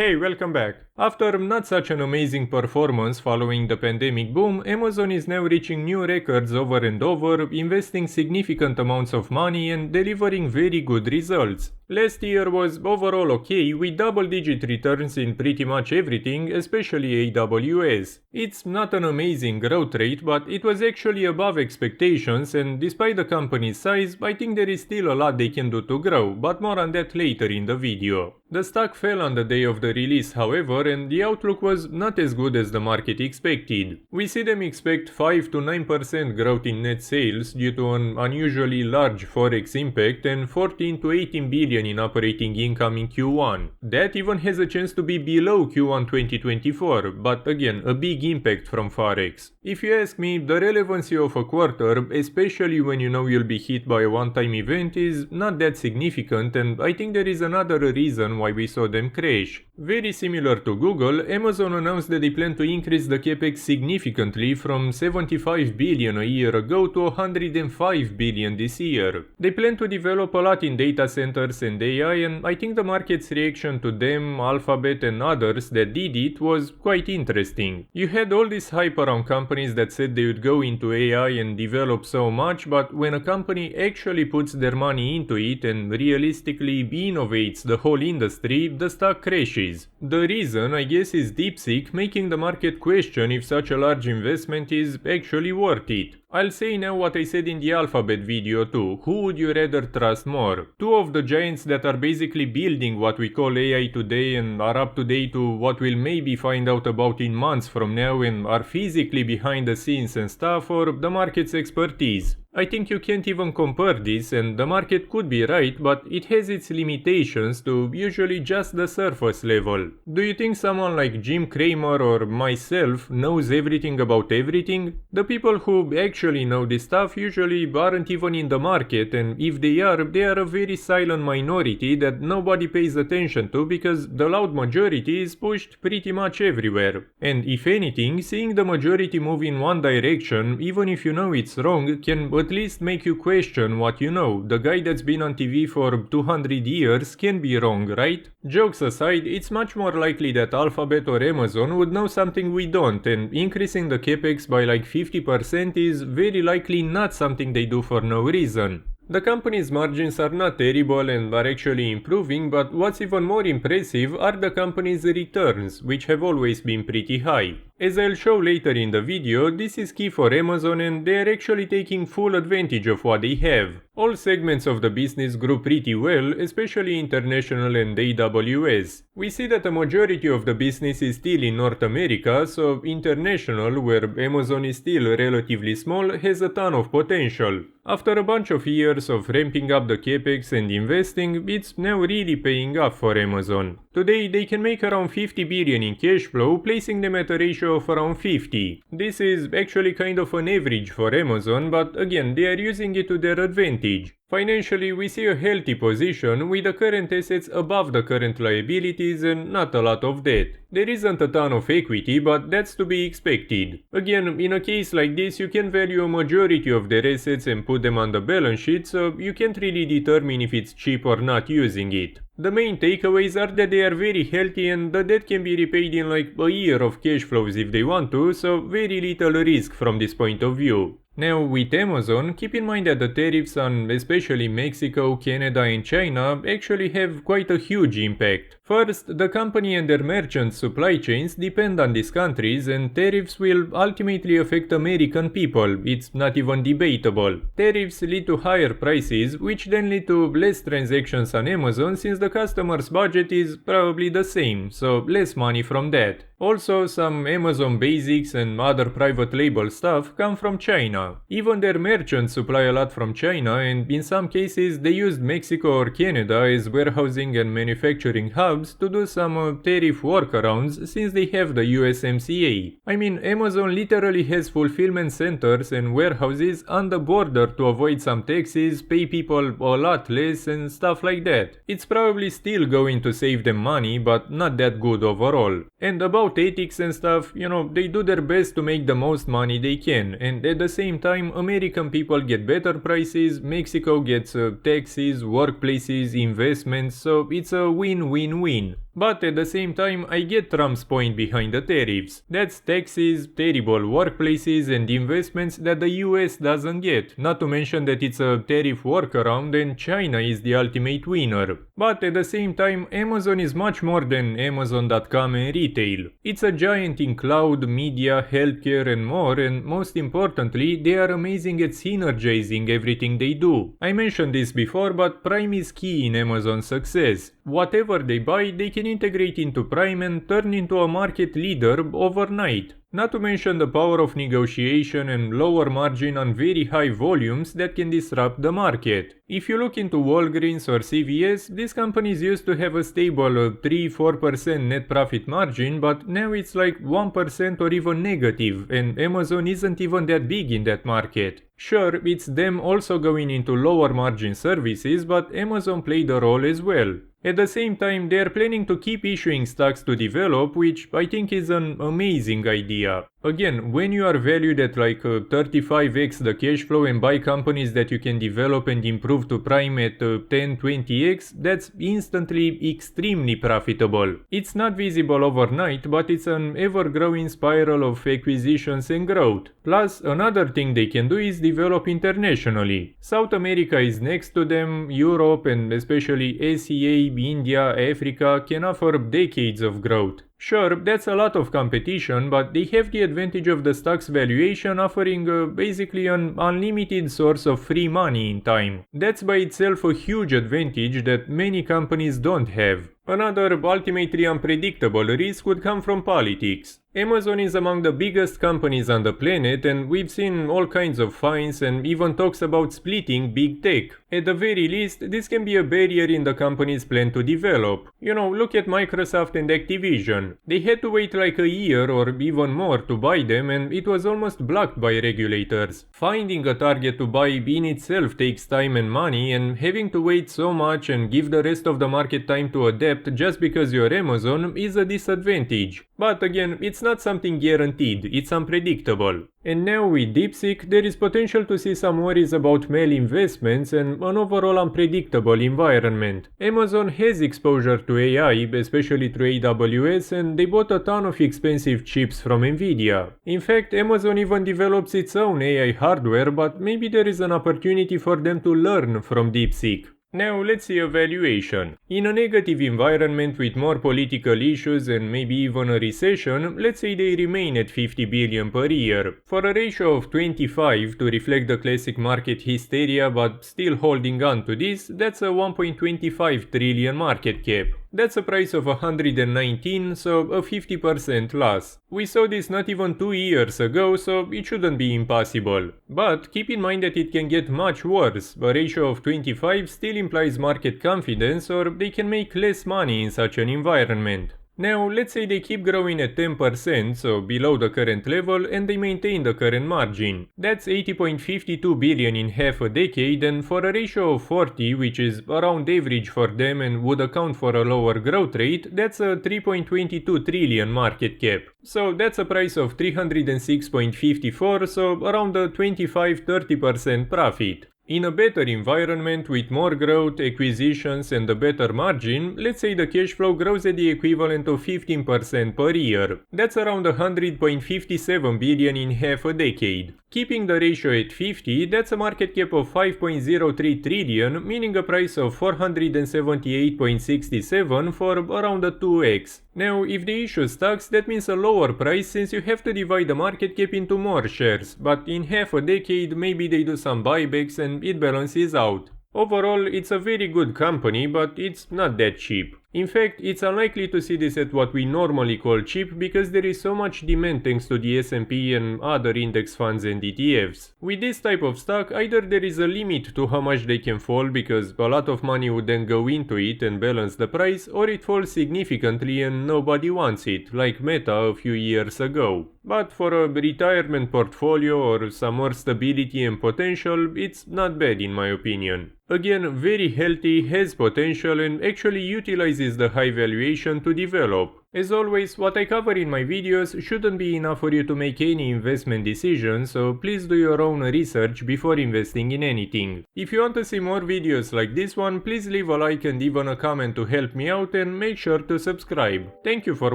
Hey, welcome back. After not such an amazing performance following the pandemic boom, Amazon is now reaching new records over and over, investing significant amounts of money and delivering very good results. Last year was overall okay, with double-digit returns in pretty much everything, especially AWS. It's not an amazing growth rate, but it was actually above expectations, and despite the company's size, I think there is still a lot they can do to grow, but more on that later in the video. The stock fell on the day of the release, however, and the outlook was not as good as the market expected. We see them expect 5 to 9% growth in net sales due to an unusually large forex impact and 14 to 18 billion in operating income in Q1. That even has a chance to be below Q1 2024, but again, a big impact from forex. If you ask me, the relevancy of a quarter, especially when you know you'll be hit by a one-time event, is not that significant, and I think there is another reason why we saw them crash. Very similar to Google, Amazon announced that they plan to increase the capex significantly from 75 billion a year ago to 105 billion this year. They plan to develop a lot in data centers and AI, and I think the market's reaction to them, Alphabet and others that did it was quite interesting. You had all this hype around companies that said they would go into AI and develop so much, but when a company actually puts their money into it and realistically innovates the whole industry, the stock crashes. The reason, I guess, is DeepSeek making the market question if such a large investment is actually worth it. I'll say now what I said in the Alphabet video too. Who would you rather trust more? Two of the giants that are basically building what we call AI today and are up to date to what we'll maybe find out about in months from now and are physically behind the scenes and stuff, or the market's expertise. I think you can't even compare this, and the market could be right, but it has its limitations to usually just the surface level. Do you think someone like Jim Cramer or myself knows everything about everything? The people who actually know this stuff usually aren't even in the market, and if they are a very silent minority that nobody pays attention to because the loud majority is pushed pretty much everywhere. And if anything, seeing the majority move in one direction, even if you know it's wrong, can at least make you question what you know. The guy that's been on TV for 200 years can be wrong, right? Jokes aside, it's much more likely that Alphabet or Amazon would know something we don't, and increasing the capex by like 50% is very likely not something they do for no reason. The company's margins are not terrible and are actually improving, but what's even more impressive are the company's returns, which have always been pretty high. As I'll show later in the video, this is key for Amazon and they are actually taking full advantage of what they have. All segments of the business grew pretty well, especially international and AWS. We see that the majority of the business is still in North America, so international, where Amazon is still relatively small, has a ton of potential. After a bunch of years of ramping up the capex and investing, it's now really paying off for Amazon. Today they can make around 50 billion in cash flow, placing them at a ratio of around 50. This is actually kind of an average for Amazon, but again, they are using it to their advantage. Financially, we see a healthy position with the current assets above the current liabilities and not a lot of debt. There isn't a ton of equity, but that's to be expected. Again, in a case like this, you can value a majority of their assets and put them on the balance sheet, so you can't really determine if it's cheap or not using it. The main takeaways are that they are very healthy and the debt can be repaid in like a year of cash flows if they want to, so very little risk from this point of view. Now, with Amazon, keep in mind that the tariffs on especially Mexico, Canada and China actually have quite a huge impact. First, the company and their merchants' supply chains depend on these countries and tariffs will ultimately affect American people, it's not even debatable. Tariffs lead to higher prices, which then lead to less transactions on Amazon since the customer's budget is probably the same, so less money from that. Also, some Amazon basics and other private label stuff come from China. Even their merchants supply a lot from China, and in some cases they used Mexico or Canada as warehousing and manufacturing hubs to do some tariff workarounds since they have the USMCA. I mean, Amazon literally has fulfillment centers and warehouses on the border to avoid some taxes, pay people a lot less and stuff like that. It's probably still going to save them money, but not that good overall. And about ethics and stuff, they do their best to make the most money they can, and at the same time American people get better prices, Mexico gets taxes, workplaces, investments, so it's a win-win-win. But at the same time, I get Trump's point behind the tariffs. That's taxes, terrible workplaces, and investments that the US doesn't get, not to mention that it's a tariff workaround and China is the ultimate winner. But at the same time, Amazon is much more than Amazon.com and retail. It's a giant in cloud, media, healthcare and more, and most importantly, they are amazing at synergizing everything they do. I mentioned this before, but Prime is key in Amazon's success. Whatever they buy, they can integrate into Prime and turn into a market leader overnight. Not to mention the power of negotiation and lower margin on very high volumes that can disrupt the market. If you look into Walgreens or CVS, these companies used to have a stable 3-4% net profit margin, but now it's like 1% or even negative, and Amazon isn't even that big in that market. Sure, it's them also going into lower margin services, but Amazon played a role as well. At the same time, they are planning to keep issuing stocks to develop, which I think is an amazing idea. Again, when you are valued at like 35x the cash flow and buy companies that you can develop and improve to Prime at 10-20x, that's instantly extremely profitable. It's not visible overnight, but it's an ever-growing spiral of acquisitions and growth. Plus, another thing they can do is develop internationally. South America is next to them, Europe and especially ACA, India, Africa can offer decades of growth. Sure, that's a lot of competition, but they have the advantage of the stock's valuation offering basically an unlimited source of free money in time. That's by itself a huge advantage that many companies don't have. Another ultimately unpredictable risk would come from politics. Amazon is among the biggest companies on the planet, and we've seen all kinds of fines and even talks about splitting big tech. At the very least, this can be a barrier in the company's plan to develop. You know, look at Microsoft and Activision. They had to wait like a year or even more to buy them, and it was almost blocked by regulators. Finding a target to buy in itself takes time and money, and having to wait so much and give the rest of the market time to adapt just because you're Amazon is a disadvantage. But again, it's not something guaranteed, it's unpredictable. And now with DeepSeek, there is potential to see some worries about malinvestments and an overall unpredictable environment. Amazon has exposure to AI, especially through AWS, and they bought a ton of expensive chips from Nvidia. In fact, Amazon even develops its own AI hardware, but maybe there is an opportunity for them to learn from DeepSeek. Now let's see a valuation. In a negative environment with more political issues and maybe even a recession, let's say they remain at 50 billion per year. For a ratio of 25 to reflect the classic market hysteria but still holding on to this, that's a 1.25 trillion market cap. That's a price of 119, so a 50% loss. We saw this not even 2 years ago, so it shouldn't be impossible. But keep in mind that it can get much worse. A ratio of 25 still implies market confidence, or they can make less money in such an environment. Now, let's say they keep growing at 10%, so below the current level, and they maintain the current margin. That's 80.52 billion in half a decade, and for a ratio of 40, which is around average for them and would account for a lower growth rate, that's a 3.22 trillion market cap. So that's a price of 306.54, so around a 25-30% profit. In a better environment with more growth, acquisitions and a better margin, let's say the cash flow grows at the equivalent of 15% per year. That's around 100.57 billion in half a decade. Keeping the ratio at 50, that's a market cap of 5.03 trillion, meaning a price of 478.67 for around a 2x. Now, if they issue stocks, that means a lower price since you have to divide the market cap into more shares, but in half a decade maybe they do some buybacks and it balances out. Overall, it's a very good company, but it's not that cheap. In fact, it's unlikely to see this at what we normally call cheap because there is so much demand thanks to the S&P and other index funds and ETFs. With this type of stock, either there is a limit to how much they can fall because a lot of money would then go into it and balance the price, or it falls significantly and nobody wants it, like Meta a few years ago. But for a retirement portfolio or some more stability and potential, it's not bad in my opinion. Again, very healthy, has potential and actually utilizes uses the high valuation to develop. As always, what I cover in my videos shouldn't be enough for you to make any investment decisions, so please do your own research before investing in anything. If you want to see more videos like this one, please leave a like and even a comment to help me out, and make sure to subscribe. Thank you for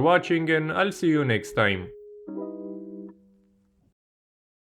watching, and I'll see you next time.